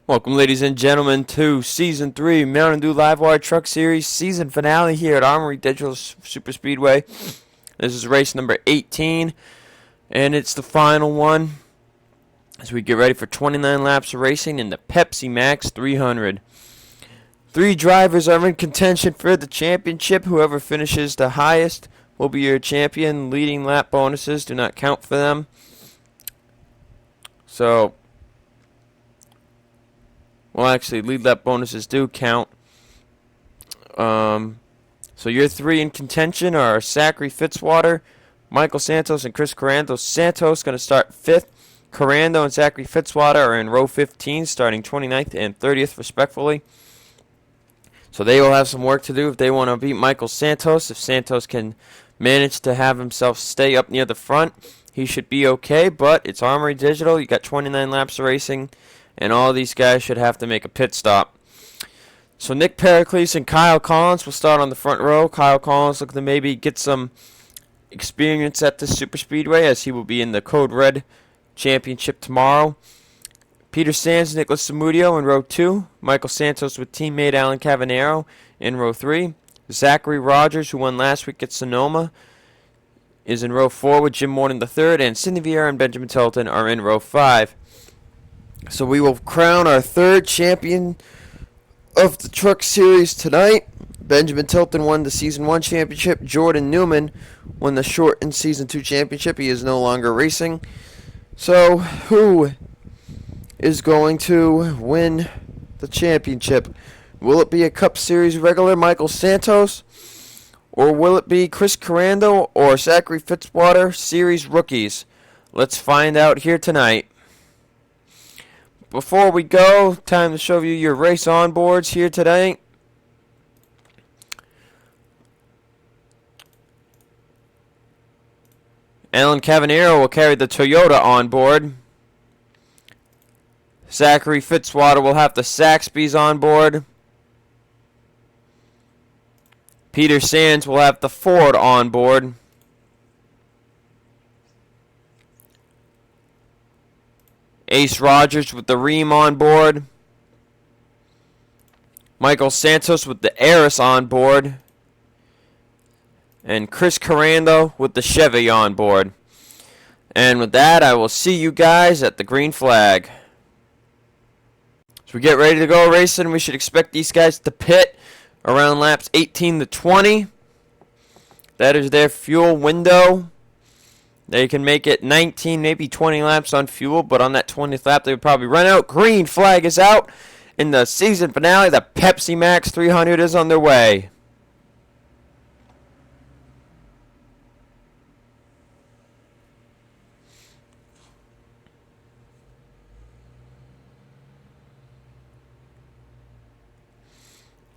Welcome, ladies and gentlemen, to Season 3 Mountain Dew Livewire Truck Series season finale here at Armory Digital Super Speedway. This is race number 18, and it's the final one as we get ready for 29 laps of racing in the Pepsi Max 300. 3 drivers are in contention for the championship. Whoever finishes the highest will be your champion. Leading lap bonuses do not count for them. Well, actually, lead lap bonuses do count. So your 3 in contention are Zachary Fitzwater, Michael Santos, and Chris Carando. Santos going to start 5th. Carando and Zachary Fitzwater are in row 15, starting 29th and 30th, respectively. So they will have some work to do if they want to beat Michael Santos. If Santos can manage to have himself stay up near the front, he should be okay. But it's Armory Digital. You got 29 laps of racing, and all these guys should have to make a pit stop. So Nick Pericles and Kyle Collins will start on the front row. Kyle Collins looking to maybe get some experience at the Super Speedway, as he will be in the Code Red Championship tomorrow. Peter Sands, Nicholas Zamudio in row 2. Michael Santos with teammate Alan Cavanero in row 3. Zachary Rogers, who won last week at Sonoma, is in row 4 with Jim Morton III. And Sidney Vieira and Benjamin Tilton are in row 5. So we will crown our 3rd champion of the Truck Series tonight. Benjamin Tilton won the Season 1 championship. Jordan Newman won the shortened Season 2 championship. He is no longer racing. So who is going to win the championship? Will it be a Cup Series regular Michael Santos? Or will it be Chris Carando or Zachary Fitzwater, Series rookies? Let's find out here tonight. Before we go, time to show you your race onboards here today. Alan Cavanero will carry the Toyota onboard. Zachary Fitzwater will have the Saxby's onboard. Peter Sands will have the Ford onboard. Ace Rogers with the Ream on board. Michael Santos with the Aris on board. And Chris Carando with the Chevy on board. And with that, I will see you guys at the green flag. As we get ready to go racing, we should expect these guys to pit around laps 18 to 20. That is their fuel window. They can make it 19, maybe 20 laps on fuel, but on that 20th lap, they would probably run out. Green flag is out. In the season finale, the Pepsi Max 300 is on their way.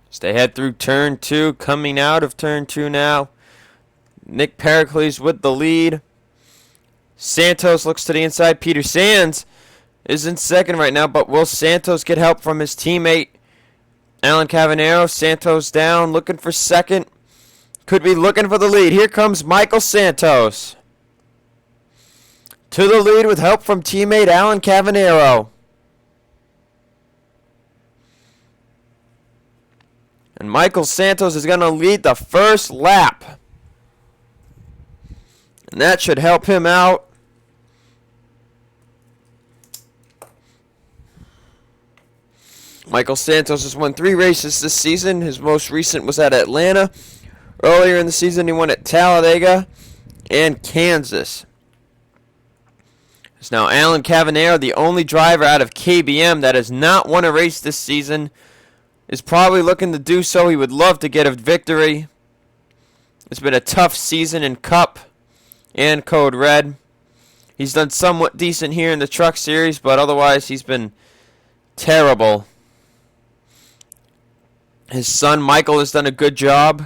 As they head through turn 2, coming out of turn 2 now. Nick Pericles with the lead. Santos looks to the inside. Peter Sands is in 2nd right now, but will Santos get help from his teammate Alan Cavanero? Santos down, looking for 2nd. Could be looking for the lead. Here comes Michael Santos to the lead with help from teammate Alan Cavanero. And Michael Santos is going to lead the first lap. And that should help him out. Michael Santos has won 3 races this season. His most recent was at Atlanta. Earlier in the season, he won at Talladega and Kansas. It's now Alan Cavanero, the only driver out of KBM that has not won a race this season, is probably looking to do so. He would love to get a victory. It's been a tough season in Cup and Code Red. He's done somewhat decent here in the Truck Series, but otherwise he's been terrible. His son Michael has done a good job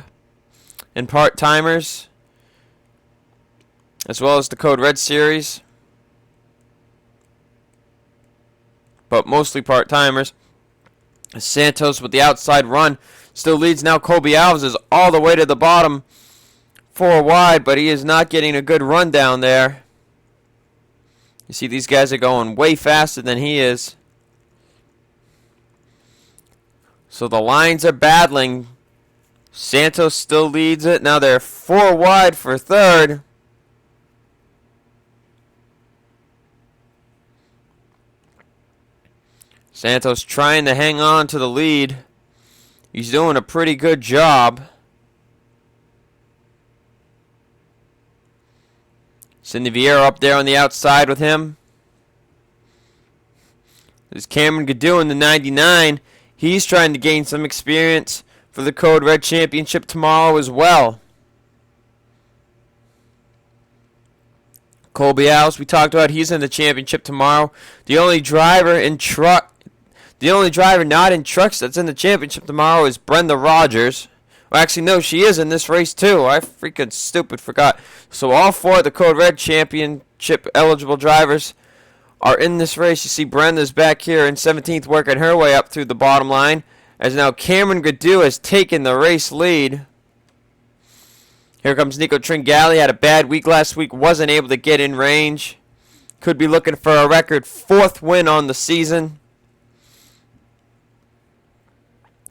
in part-timers, as well as the Code Red Series, but mostly part-timers. Santos with the outside run still leads now. Kobe Alves is all the way to the bottom, 4 wide, but he is not getting a good run down there. You see these guys are going way faster than he is. So the lines are battling. Santos still leads it. Now they're 4 wide for third. Santos trying to hang on to the lead. He's doing a pretty good job. Cindy Vieira up there on the outside with him. There's Cameron Gaddu in the 99. He's trying to gain some experience for the Code Red Championship tomorrow as well. Colby Alves, we talked about, he's in the championship tomorrow. The only driver not in trucks that's in the championship tomorrow is Brenda Rogers. Well, actually, no, she is in this race too. I freaking forgot. So all 4 of the Code Red Championship eligible drivers are in this race. You see Brenda's back here in 17th working her way up through the bottom line, as now Cameron Gaddu has taken the race lead. Here comes Nico Tringali. Had a bad week last week. Wasn't able to get in range. Could be looking for a record 4th win on the season.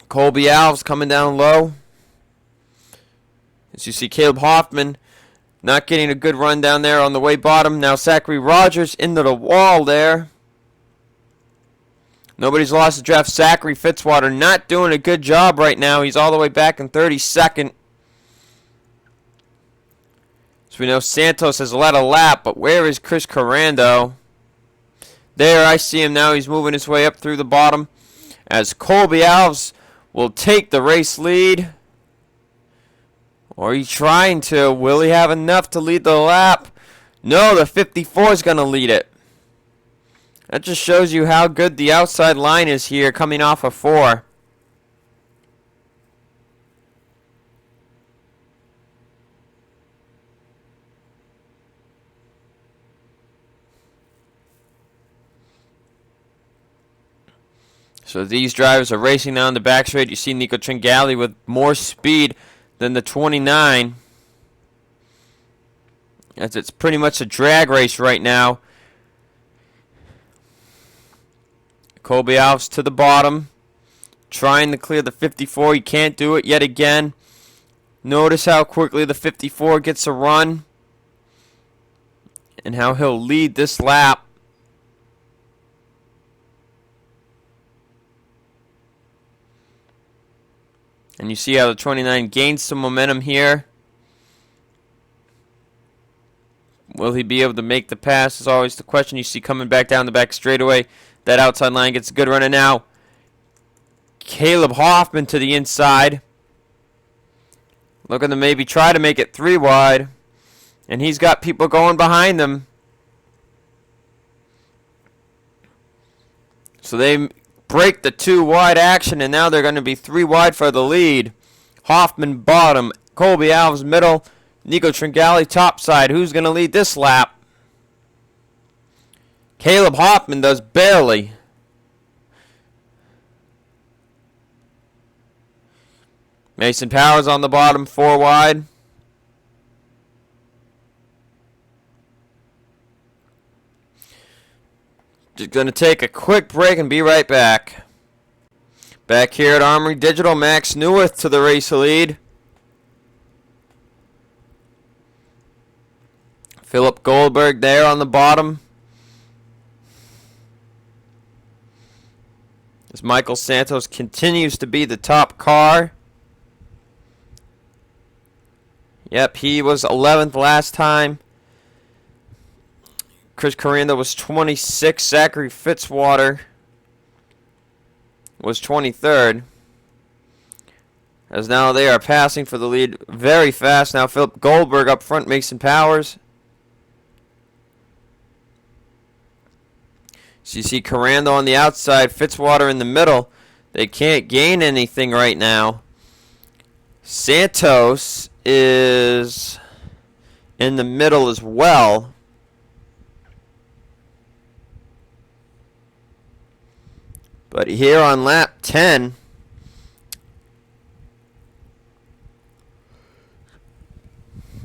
Colby Alves coming down low. As you see Caleb Hoffman not getting a good run down there on the way bottom. Now Zachary Rogers into the wall there. Nobody's lost the draft. Zachary Fitzwater not doing a good job right now. He's all the way back in 32nd. So we know Santos has led a lap, but where is Chris Carando? There, I see him now. He's moving his way up through the bottom as Colby Alves will take the race lead. Or he's trying to. Will he have enough to lead the lap? No, the 54 is going to lead it. That just shows you how good the outside line is here coming off of 4. So these drivers are racing down the back straight. You see Nico Tringali with more speed than the 29. As it's pretty much a drag race right now. Colby Alves to the bottom. Trying to clear the 54. He can't do it yet again. Notice how quickly the 54 gets a run. And how he'll lead this lap. And you see how the 29 gains some momentum here. Will he be able to make the pass is always the question. You see coming back down the back straightaway. That outside line gets a good run. And now Caleb Hoffman to the inside. Looking to maybe try to make it 3 wide. And he's got people going behind them. So they break the 2 wide action, and now they're going to be 3 wide for the lead. Hoffman bottom, Colby Alves middle, Nico Tringali top side. Who's going to lead this lap? Caleb Hoffman does barely. Mason Powers on the bottom, 4 wide. Just going to take a quick break and be right back. Back here at Armory Digital, Max Newith to the race lead. Philip Goldberg there on the bottom. As Michael Santos continues to be the top car. Yep, he was 11th last time. Chris Carando was 26th. Zachary Fitzwater was 23rd. As now they are passing for the lead very fast. Now Philip Goldberg up front, Mason Powers. So you see Carando on the outside, Fitzwater in the middle. They can't gain anything right now. Santos is in the middle as well. But here on lap 10,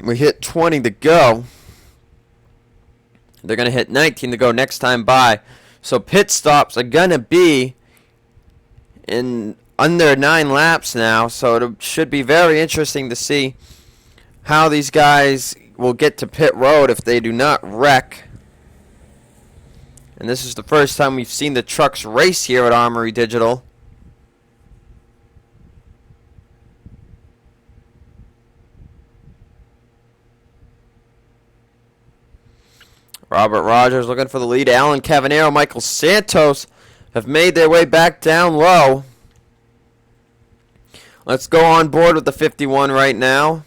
we hit 20 to go. They're going to hit 19 to go next time by. So pit stops are going to be in under 9 laps now, so it should be very interesting to see how these guys will get to pit road if they do not wreck. And this is the first time we've seen the trucks race here at Armory Digital. Robert Rogers looking for the lead. Alan Cavanero, Michael Santos have made their way back down low. Let's go on board with the 51 right now.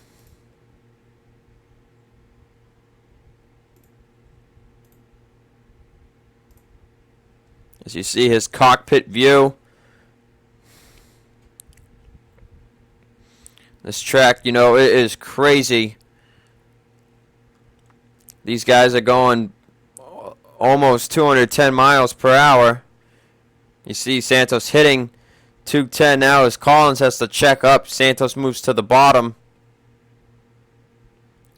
As you see his cockpit view. This track, you know, it is crazy. These guys are going almost 210 miles per hour. You see Santos hitting 210 now as Collins has to check up. Santos moves to the bottom.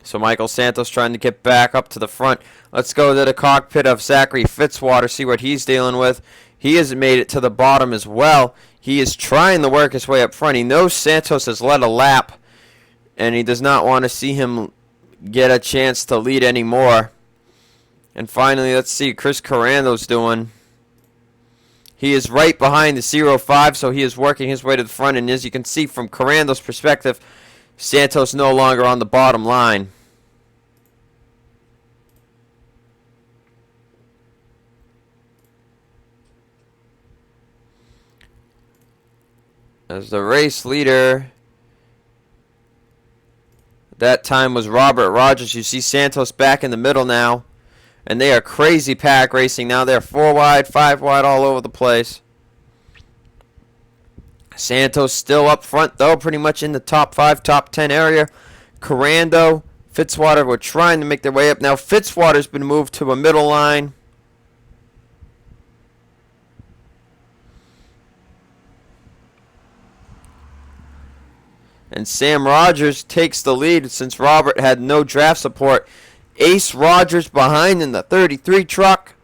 So Michael Santos trying to get back up to the front. Let's go to the cockpit of Zachary Fitzwater, see what he's dealing with. He has made it to the bottom as well. He is trying to work his way up front. He knows Santos has led a lap, and he does not want to see him get a chance to lead anymore. And finally, let's see Chris Carando's doing. He is right behind the 05, so he is working his way to the front. And as you can see from Carando's perspective, Santos no longer on the bottom line. As the race leader, that time was Robert Rogers. You see Santos back in the middle now. And they are crazy pack racing now. They're 4 wide, 5 wide, all over the place. Santos still up front, though, pretty much in the top 5, top 10 area. Carando, Fitzwater were trying to make their way up. Now Fitzwater's been moved to a middle line. And Sam Rogers takes the lead since Robert had no draft support. Ace Rogers behind in the 33 truck.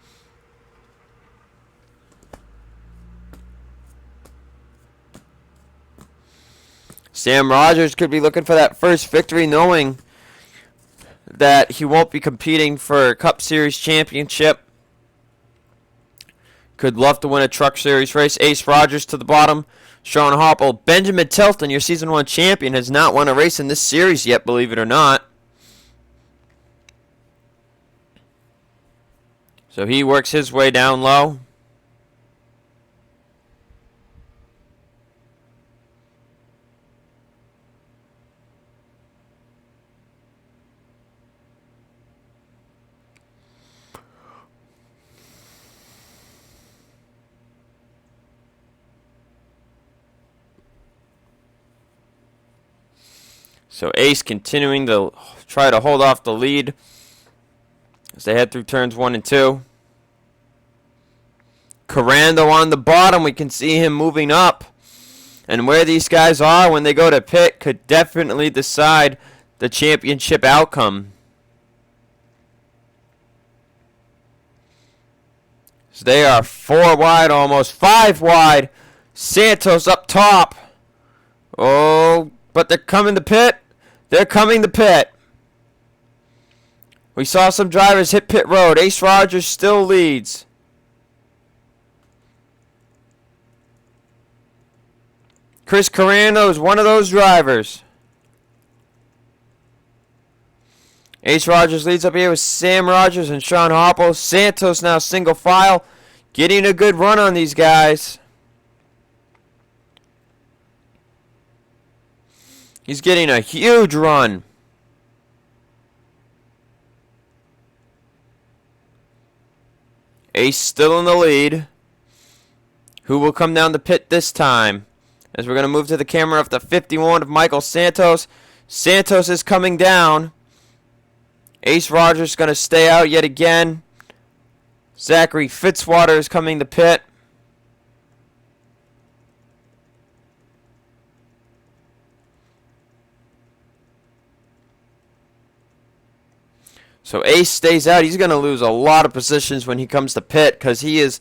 Sam Rogers could be looking for that first victory, knowing that he won't be competing for a Cup Series championship. Could love to win a Truck Series race. Ace Rogers to the bottom. Sean Hopple. Benjamin Tilton, your Season 1 champion, has not won a race in this series yet, believe it or not. So he works his way down low. So Ace continuing to try to hold off the lead as they head through turns 1 and 2. Carando on the bottom. We can see him moving up. And where these guys are when they go to pit could definitely decide the championship outcome. So they are 4 wide, almost 5 wide. Santos up top. Oh, but they're coming to pit. They're coming to pit. We saw some drivers hit pit road. Ace Rogers still leads. Chris Carando is one of those drivers. Ace Rogers leads up here with Sam Rogers and Sean Hopple. Santos now single file, getting a good run on these guys. He's getting a huge run. Ace still in the lead. Who will come down the pit this time? As we're going to move to the camera of the 51 of Michael Santos. Santos is coming down. Ace Rogers is going to stay out yet again. Zachary Fitzwater is coming to pit. So Ace stays out. He's going to lose a lot of positions when he comes to pit because he is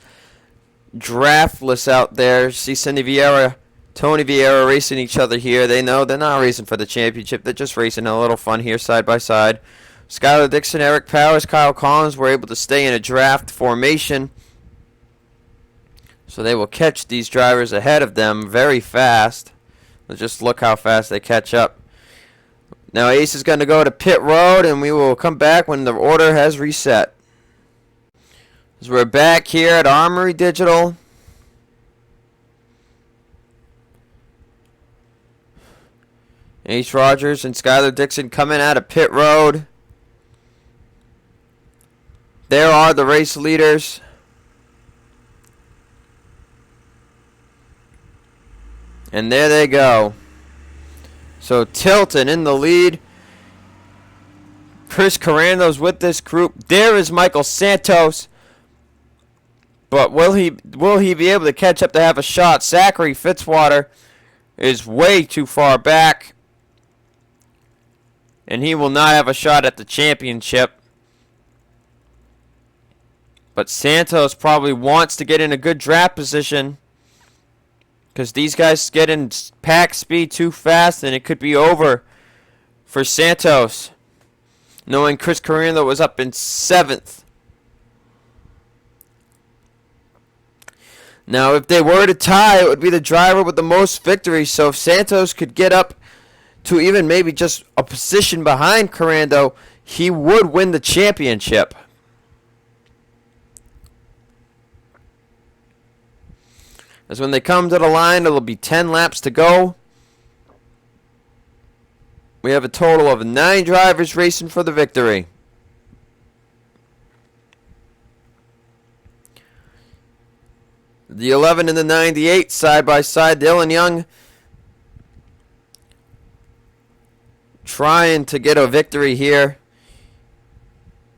draftless out there. See Cindy Vieira Tony Vieira racing each other here. They know they're not racing for the championship. They're just racing a little fun here side by side. Skylar Dixon, Eric Powers, Kyle Collins were able to stay in a draft formation. So they will catch these drivers ahead of them very fast. Let's just look how fast they catch up. Now Ace is going to go to pit road, and we will come back when the order has reset. As we're back here at Armory Digital. Ace Rogers and Skylar Dixon coming out of pit road. There are the race leaders. And there they go. So Tilton in the lead. Chris Carando's with this group. There is Michael Santos. But will he be able to catch up to have a shot? Zachary Fitzwater is way too far back. And he will not have a shot at the championship. But Santos probably wants to get in a good draft position. Because these guys get in pack speed too fast, and it could be over for Santos. Knowing Chris Carando was up in 7th. Now, if they were to tie, it would be the driver with the most victories. So if Santos could get up to even maybe just a position behind Carando, he would win the championship. As when they come to the line, it'll be 10 laps to go. We have a total of 9 drivers racing for the victory. The 11 and the 98 side by side. Dylan Young trying to get a victory here.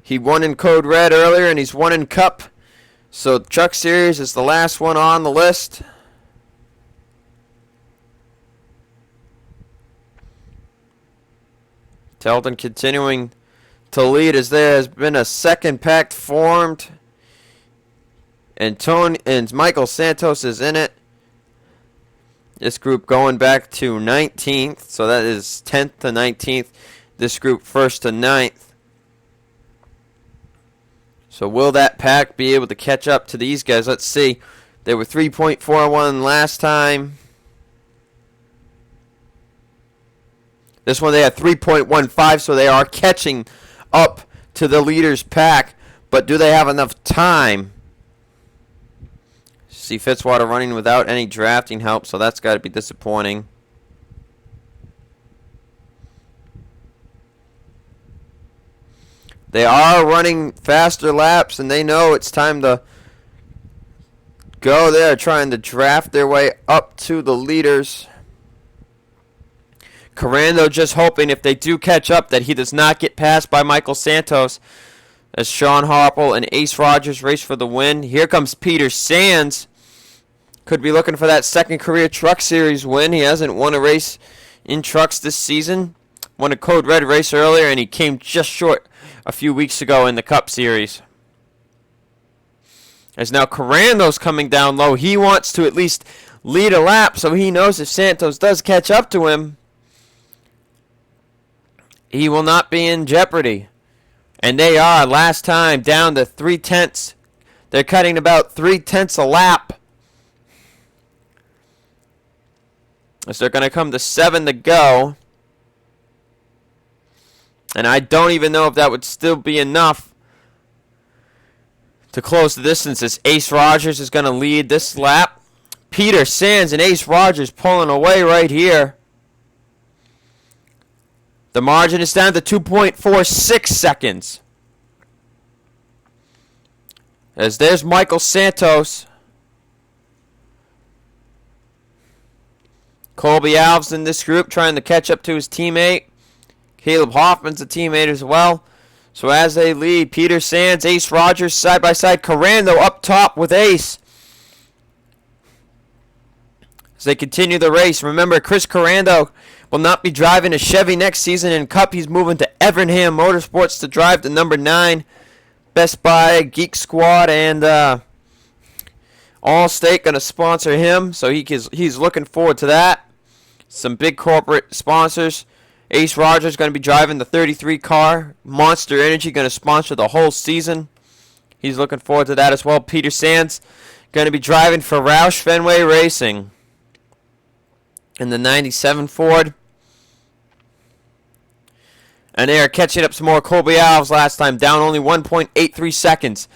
He won in Code Red earlier, and he's won in Cup. So Truck Series is the last one on the list. Telton continuing to lead as there has been a second pack formed. And Michael Santos is in it. This group going back to 19th. So that is 10th to 19th. This group 1st to 9th. So will that pack be able to catch up to these guys? Let's see. They were 3.41 last time. This one they had 3.15, so they are catching up to the leaders pack. But do they have enough time? See Fitzwater running without any drafting help, so that's got to be disappointing. They are running faster laps, and they know it's time to go. They're trying to draft their way up to the leaders. Carando just hoping if they do catch up that he does not get passed by Michael Santos as Sean Harple and Ace Rogers race for the win. Here comes Peter Sands. Could be looking for that second career Truck Series win. He hasn't won a race in trucks this season. Won a Code Red race earlier, and he came just short a few weeks ago in the Cup Series. As now Carando's coming down low. He wants to at least lead a lap, so he knows if Santos does catch up to him, he will not be in jeopardy. And they are, last time, down to 3/10. They're cutting about 3/10 a lap. As they're going to come to 7 to go. And I don't even know if that would still be enough to close the distance, as Ace Rogers is going to lead this lap. Peter Sands and Ace Rogers pulling away right here. The margin is down to 2.46 seconds. As there's Michael Santos. Colby Alves in this group trying to catch up to his teammate. Caleb Hoffman's a teammate as well. So as they lead, Peter Sands, Ace Rogers side by side. Carando up top with Ace. As they continue the race, remember Chris Carando will not be driving a Chevy next season in Cup. He's moving to Evernham Motorsports to drive the number 9 Best Buy Geek Squad and Allstate going to sponsor him, so he's looking forward to that. Some big corporate sponsors. Ace Rogers going to be driving the 33 car. Monster Energy going to sponsor the whole season. He's looking forward to that as well. Peter Sands going to be driving for Roush Fenway Racing in the 97 Ford. And they are catching up some more. Colby Alves last time down only 1.83 seconds.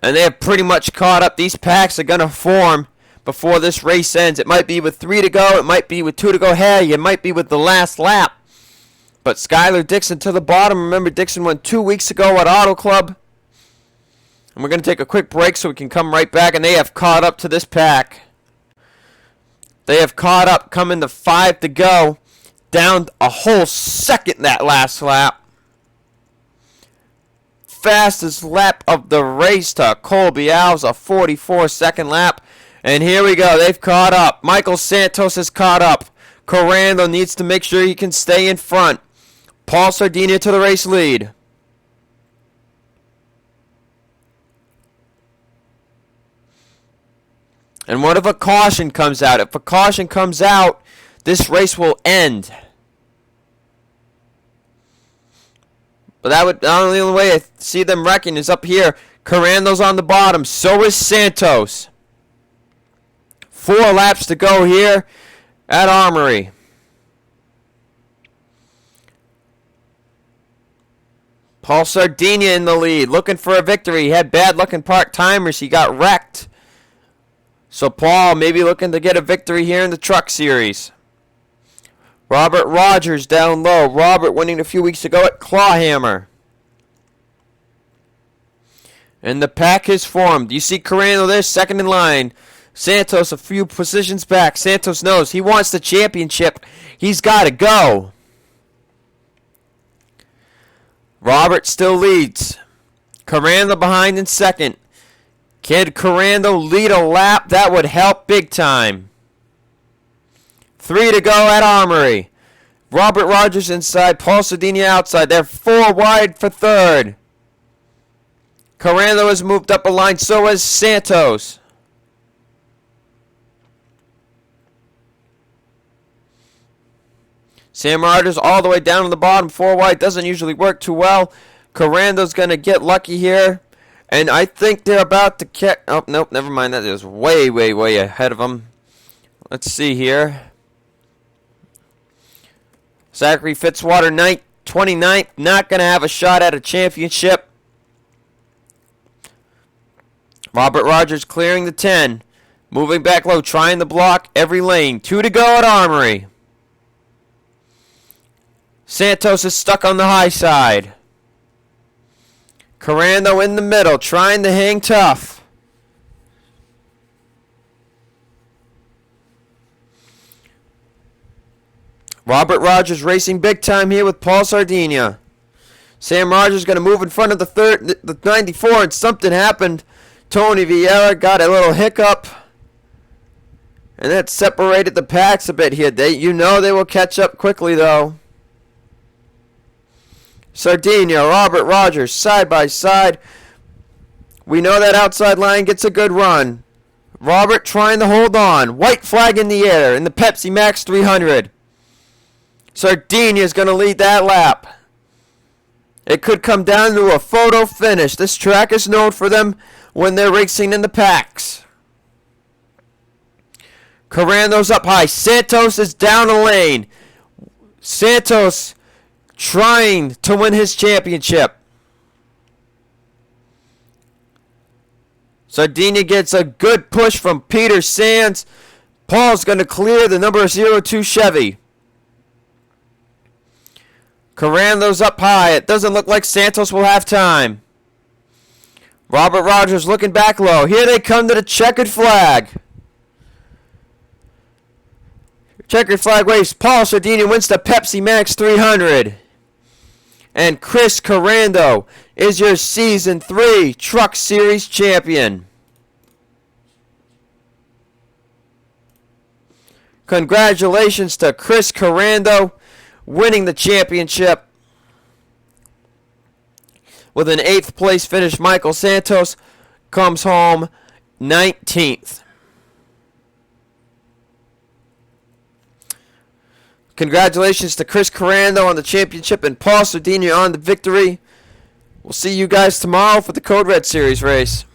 And they have pretty much caught up. These packs are going to form before this race ends. It might be with 3 to go. It might be with 2 to go. Hey, it might be with the last lap. But Skylar Dixon to the bottom. Remember, Dixon won 2 weeks ago at Auto Club. And we're going to take a quick break so we can come right back. And they have caught up to this pack. They have caught up, coming to 5 to go. Down a whole second that last lap. Fastest lap of the race to Colby Alves, a 44-second lap. And here we go. They've caught up. Michael Santos has caught up. Carando needs to make sure he can stay in front. Paul Sardinia to the race lead. And what if a caution comes out? If a caution comes out, this race will end. But that would, the only way I see them wrecking is up here. Carando's on the bottom. So is Santos. 4 laps to go here at Armory. Paul Sardinia in the lead, looking for a victory. He had bad luck in park timers. He got wrecked. So Paul maybe looking to get a victory here in the Truck Series. Robert Rogers down low. Robert winning a few weeks ago at Clawhammer. And the pack has formed. You see Carando there, second in line. Santos a few positions back. Santos knows he wants the championship. He's got to go. Robert still leads. Carando behind in second. Can Carando lead a lap? That would help big time. 3 to go at Armory. Robert Rogers inside. Paul Sardinia outside. They're 4 wide for third. Carando has moved up a line. So has Santos. Sam Rogers all the way down to the bottom. 4 wide. Doesn't usually work too well. Carando's going to get lucky here. And I think they're about to catch... Oh, nope. Never mind. That is way, way, way ahead of them. Let's see here. Zachary Fitzwater, 29th, not going to have a shot at a championship. Robert Rogers clearing the 10. Moving back low, trying to block every lane. 2 to go at Armory. Santos is stuck on the high side. Carando in the middle, trying to hang tough. Robert Rogers racing big time here with Paul Sardinia. Sam Rogers going to move in front of the 94, and something happened. Tony Vieira got a little hiccup, and that separated the packs a bit here. You know they will catch up quickly, though. Sardinia, Robert Rogers, side by side. We know that outside line gets a good run. Robert trying to hold on. White flag in the air in the Pepsi Max 300. Sardinia is going to lead that lap. It could come down to a photo finish. This track is known for them when they're racing in the packs. Carando's up high. Santos is down a lane. Santos trying to win his championship. Sardinia gets a good push from Peter Sands. Paul's going to clear the number 02 Chevy. Carando's up high. It doesn't look like Santos will have time. Robert Rogers looking back low. Here they come to the checkered flag. Checkered flag waves. Paul Sardinia wins the Pepsi Max 300. And Chris Carando is your Season 3 Truck Series champion. Congratulations to Chris Carando winning the championship. With an 8th place finish, Michael Santos comes home 19th. Congratulations to Chris Carando on the championship and Paul Sardinha on the victory. We'll see you guys tomorrow for the Code Red Series race.